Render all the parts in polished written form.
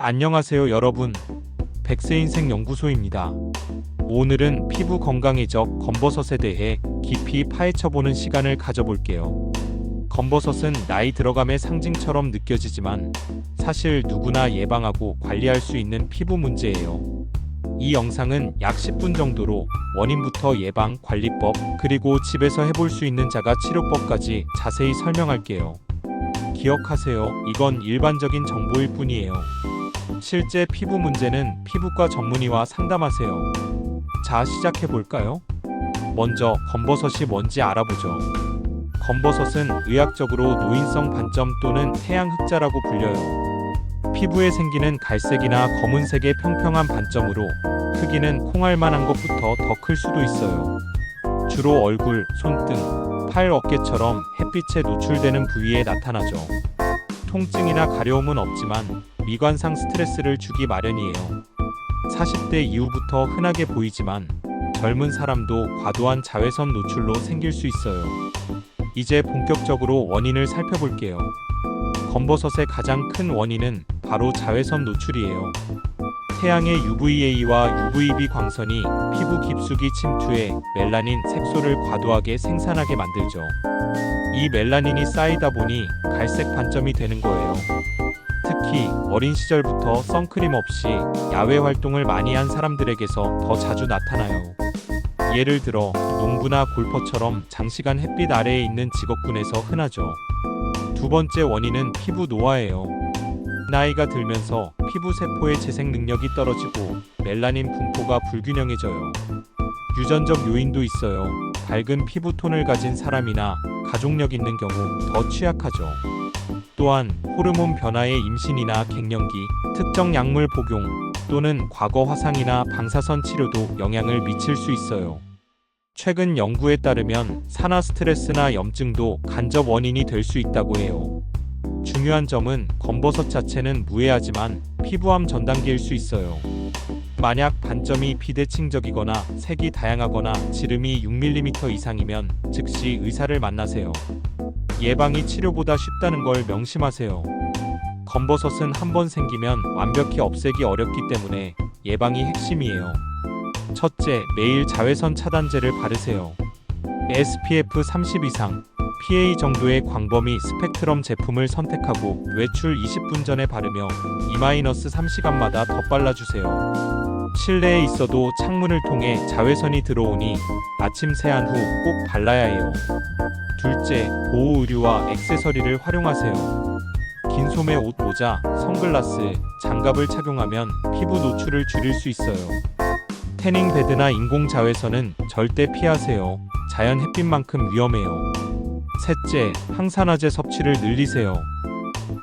안녕하세요 여러분, 백세인생 연구소입니다. 오늘은 피부 건강에적 검버섯에 대해 깊이 파헤쳐보는 시간을 가져볼게요. 검버섯은 나이 들어감의 상징처럼 느껴지지만 사실 누구나 예방하고 관리할 수 있는 피부 문제예요. 이 영상은 약 10분 정도로 원인부터 예방, 관리법, 그리고 집에서 해볼 수 있는 자가 치료법까지 자세히 설명할게요. 기억하세요, 이건 일반적인 정보일 뿐이에요. 실제 피부 문제는 피부과 전문의와 상담하세요. 자, 시작해볼까요? 먼저 검버섯이 뭔지 알아보죠. 검버섯은 의학적으로 노인성 반점 또는 태양 흑자라고 불려요. 피부에 생기는 갈색이나 검은색의 평평한 반점으로 크기는 콩알만한 것부터 더 클 수도 있어요. 주로 얼굴, 손등, 팔, 어깨처럼 햇빛에 노출되는 부위에 나타나죠. 통증이나 가려움은 없지만 미관상 스트레스를 주기 마련이에요. 40대 이후부터 흔하게 보이지만 젊은 사람도 과도한 자외선 노출로 생길 수 있어요. 이제 본격적으로 원인을 살펴볼게요. 검버섯의 가장 큰 원인은 바로 자외선 노출이에요. 태양의 UVA와 UVB 광선이 피부 깊숙이 침투해 멜라닌 색소를 과도하게 생산하게 만들죠. 이 멜라닌이 쌓이다 보니 갈색 반점이 되는 거예요. 특히 어린 시절부터 선크림 없이 야외 활동을 많이 한 사람들에게서 더 자주 나타나요. 예를 들어 농부나 골퍼처럼 장시간 햇빛 아래에 있는 직업군에서 흔하죠. 두 번째 원인은 피부 노화예요. 나이가 들면서 피부 세포의 재생 능력이 떨어지고 멜라닌 분포가 불균형해져요. 유전적 요인도 있어요. 밝은 피부톤을 가진 사람이나 가족력 있는 경우 더 취약하죠. 또한 호르몬 변화의 임신이나 갱년기, 특정 약물 복용 또는 과거 화상이나 방사선 치료도 영향을 미칠 수 있어요. 최근 연구에 따르면 산화 스트레스나 염증도 간접 원인이 될 수 있다고 해요. 중요한 점은 검버섯 자체는 무해하지만 피부암 전 단계일 수 있어요. 만약 반점이 비대칭적이거나 색이 다양하거나 지름이 6mm 이상이면 즉시 의사를 만나세요. 예방이 치료보다 쉽다는 걸 명심하세요. 검버섯은 한번 생기면 완벽히 없애기 어렵기 때문에 예방이 핵심이에요. 첫째, 매일 자외선 차단제를 바르세요. SPF 30 이상, PA 정도의 광범위 스펙트럼 제품을 선택하고 외출 20분 전에 바르며 2-3시간마다 덧발라주세요. 실내에 있어도 창문을 통해 자외선이 들어오니 아침 세안 후 꼭 발라야 해요. 둘째, 보호 의류와 액세서리를 활용하세요. 긴 소매 옷, 모자, 선글라스, 장갑을 착용하면 피부 노출을 줄일 수 있어요. 태닝 베드나 인공 자외선은 절대 피하세요. 자연 햇빛만큼 위험해요. 셋째, 항산화제 섭취를 늘리세요.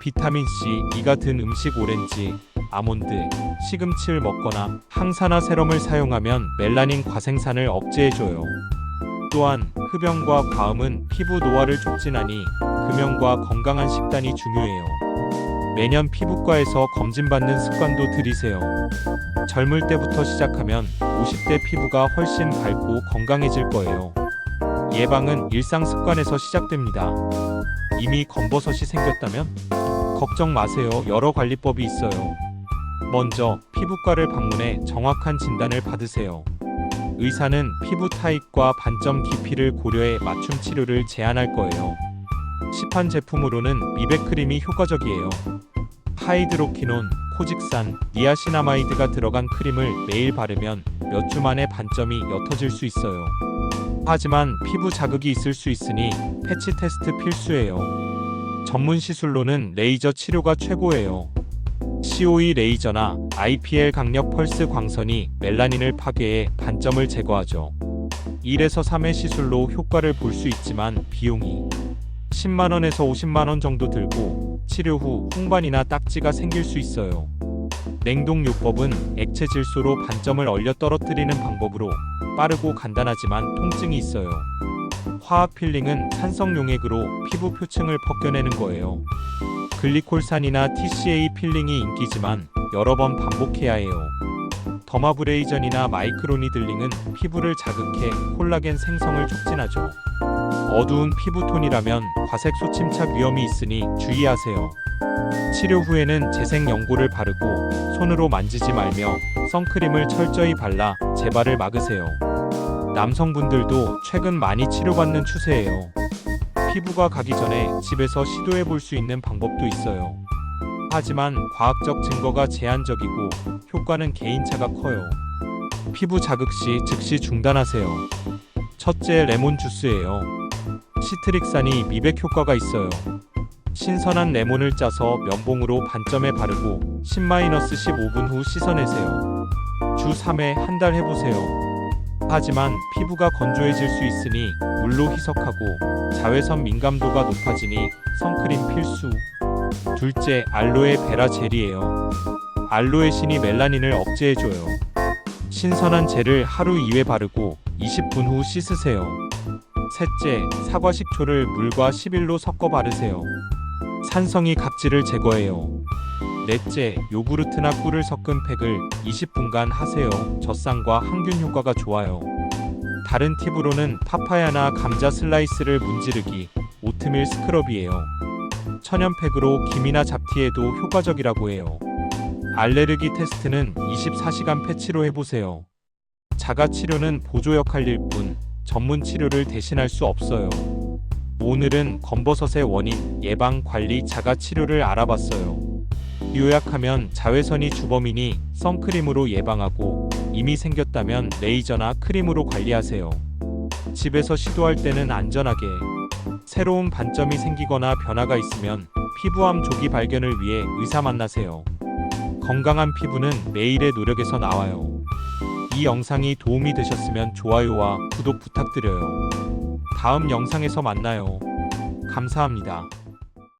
비타민C, E가 든 음식, 오렌지, 아몬드, 시금치를 먹거나 항산화 세럼을 사용하면 멜라닌 과생산을 억제해줘요. 또한 흡연과 과음은 피부 노화를 촉진하니 금연과 건강한 식단이 중요해요. 매년 피부과에서 검진받는 습관도 들이세요. 젊을 때부터 시작하면 50대 피부가 훨씬 밝고 건강해질 거예요. 예방은 일상 습관에서 시작됩니다. 이미 검버섯이 생겼다면? 걱정 마세요. 여러 관리법이 있어요. 먼저 피부과를 방문해 정확한 진단을 받으세요. 의사는 피부 타입과 반점 깊이를 고려해 맞춤 치료를 제안할 거예요. 시판 제품으로는 미백크림이 효과적이에요. 하이드로키논, 코직산, 니아시나마이드가 들어간 크림을 매일 바르면 몇 주 만에 반점이 옅어질 수 있어요. 하지만 피부 자극이 있을 수 있으니 패치 테스트 필수예요. 전문 시술로는 레이저 치료가 최고예요. COE 레이저나 IPL 강력 펄스 광선이 멜라닌을 파괴해 반점을 제거하죠. 1에서 3회 시술로 효과를 볼 수 있지만 비용이 10만원에서 50만원 정도 들고 치료 후 홍반이나 딱지가 생길 수 있어요. 냉동요법은 액체 질소로 반점을 얼려 떨어뜨리는 방법으로 빠르고 간단하지만 통증이 있어요. 화학 필링은 산성 용액으로 피부 표층을 벗겨내는 거예요. 글리콜산이나 TCA 필링이 인기지만 여러 번 반복해야 해요. 더마브레이전이나 마이크로니들링은 피부를 자극해 콜라겐 생성을 촉진하죠. 어두운 피부톤이라면 과색소 침착 위험이 있으니 주의하세요. 치료 후에는 재생 연고를 바르고 손으로 만지지 말며 선크림을 철저히 발라 재발을 막으세요. 남성분들도 최근 많이 치료받는 추세예요. 피부가 가기 전에 집에서 시도해 볼 수 있는 방법도 있어요. 하지만 과학적 증거가 제한적이고 효과는 개인차가 커요. 피부 자극 시 즉시 중단하세요. 첫째, 레몬 주스예요. 시트릭산이 미백 효과가 있어요. 신선한 레몬을 짜서 면봉으로 반점에 바르고 10-15분 후 씻어내세요. 주 3회 한 달 해보세요. 하지만 피부가 건조해질 수 있으니 물로 희석하고 자외선 민감도가 높아지니 선크림 필수. 둘째, 알로에 베라 젤이에요. 알로에 신이 멜라닌을 억제해줘요. 신선한 젤을 하루 2회 바르고 20분 후 씻으세요. 셋째, 사과 식초를 물과 11로 섞어 바르세요. 산성이 각질을 제거해요. 넷째, 요구르트나 꿀을 섞은 팩을 20분간 하세요. 젖산과 항균 효과가 좋아요. 다른 팁으로는 파파야나 감자 슬라이스를 문지르기, 오트밀 스크럽이에요. 천연팩으로 김이나 잡티에도 효과적이라고 해요. 알레르기 테스트는 24시간 패치로 해보세요. 자가 치료는 보조 역할일 뿐 전문 치료를 대신할 수 없어요. 오늘은 검버섯의 원인, 예방, 관리, 자가 치료를 알아봤어요. 요약하면 자외선이 주범이니 선크림으로 예방하고 이미 생겼다면 레이저나 크림으로 관리하세요. 집에서 시도할 때는 안전하게. 새로운 반점이 생기거나 변화가 있으면 피부암 조기 발견을 위해 의사 만나세요. 건강한 피부는 매일의 노력에서 나와요. 이 영상이 도움이 되셨으면 좋아요와 구독 부탁드려요. 다음 영상에서 만나요. 감사합니다.